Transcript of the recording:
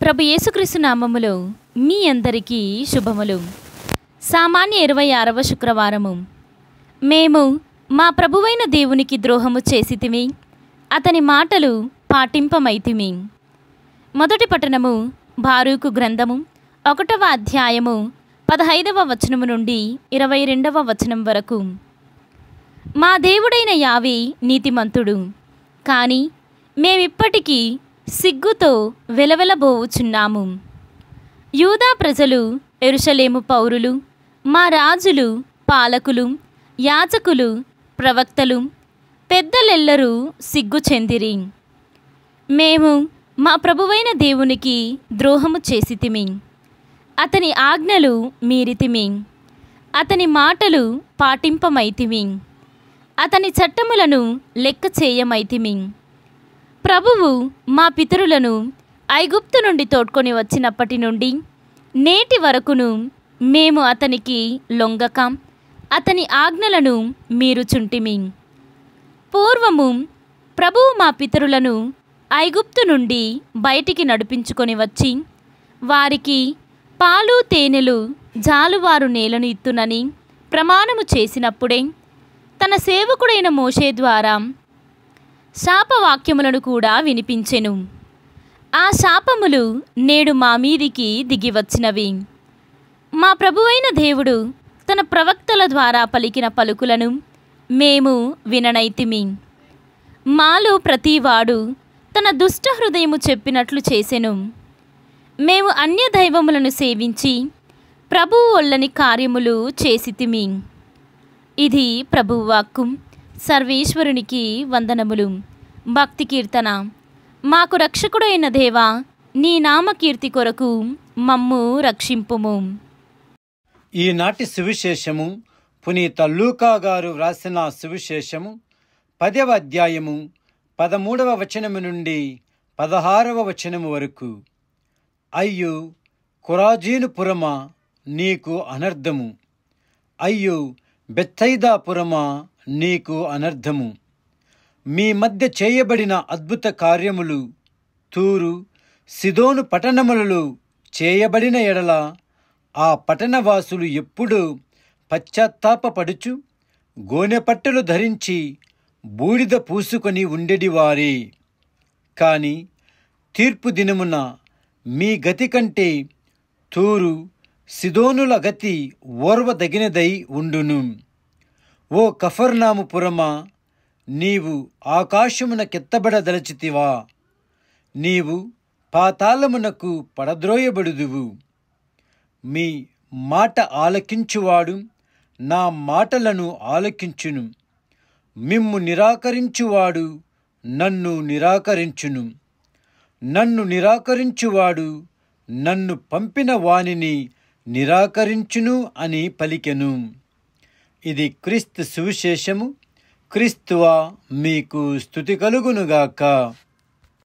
ప్రభు యేసుక్రీస్తు నామములో మీ అందరికీ శుభములు. సామాన్య 26వ శుక్రవారము. మేము మా ప్రభువైన దేవునికి ద్రోహము చేసితిమి, అతని మాటలు పాటింపమైతిమి. మొదటి పట్టణము బారూకు గ్రంథము 1వ అధ్యాయము 15వ వచనము నుండి 22వ వచనం వరకు. మా దేవుడైన యావే నీతిమంతుడు, కానీ మేమిప్పటికీ సిగ్గుతో వెలవెలబోవుచున్నాము. యూదా ప్రజలు, యెరూషలేము పౌరులు, మా రాజులు, పాలకులు, యాజకులు, ప్రవక్తలు, పెద్దలెల్లరూ సిగ్గు చెందిరి. మేము మా ప్రభువైన దేవునికి ద్రోహము చేసితిమి, అతని ఆజ్ఞలు మీరితిమి, అతని మాటలు పాటింపమైతిమి, అతని చట్టములను లెక్క చేయమైతిమి. ప్రభువు మా పితరులను ఐగుప్తు నుండి తోడ్కొని వచ్చినప్పటి నుండి నేటి వరకును మేము అతనికి లొంగక అతని ఆజ్ఞలను మీరుచుంటిమి. పూర్వము ప్రభువు మా పితరులను ఐగుప్తు నుండి బయటికి నడిపించుకొని వచ్చి వారికి పాలు తేనెలు జాలువారు నేలను ఇత్తునని ప్రమాణము చేసినప్పుడే తన సేవకుడైన మోషే ద్వారా శాపవాక్యములను కూడా వినిపించెను. ఆ శాపములు నేడు మా మీదికి దిగివచ్చినవి. మా ప్రభువైన దేవుడు తన ప్రవక్తల ద్వారా పలికిన పలుకులను మేము విననైతిమి. మాలో ప్రతివాడు తన దుష్ట హృదయము చెప్పినట్లు చేసెను. మేము అన్య దైవములను సేవించి ప్రభువు ఒళ్ళని కార్యములు చేసితిమి. ఇది ప్రభువు వాక్కు. సర్వేశ్వరునికి వందనములు. భక్తి కీర్తన. మాకు రక్షకుడైన దేవా, నీ నామకీర్తి కొరకు మమ్ము రక్షింపుము. ఈనాటి సువిశేషము పునీత లూకా గారు వ్రాసిన సువిశేషము 10వ అధ్యాయము 13వ వచనము నుండి 16వ వచనము వరకు. అయ్యో కొరాజీను పురమా, నీకు అనర్థము! అయ్యో బెత్సయిదా పురమా, నీకు అనర్థము! మీ మధ్య చేయబడిన అద్భుత కార్యములు తూరు సిదోను పట్టణములలో చేయబడిన ఎడల ఆ పట్టణవాసులు ఎప్పుడూ పశ్చాత్తాపపడుచు గోనెపట్టలు ధరించి బూడిద పూసుకొని ఉండెడివారే. కాని తీర్పు దినమున మీ గతి కంటే తూరు సిదోనుల గతి ఓర్వదగినదై ఉండును. ఓ కఫర్నాము పురమా, నీవు ఆకాశమునకెత్తబడదలచితివా? నీవు పాతాళమునకు పడద్రోయబడుదువు. మీ మాట ఆలకించువాడు నా మాటలను ఆలకించును. మిమ్ము నిరాకరించువాడు నన్ను నిరాకరించును. నన్ను నిరాకరించువాడు నన్ను పంపిన వానిని నిరాకరించును అని పలికెను. ఇది క్రీస్తు సువిశేషము. క్రీస్తువా, మీకు స్తుతి కలుగునుగాక.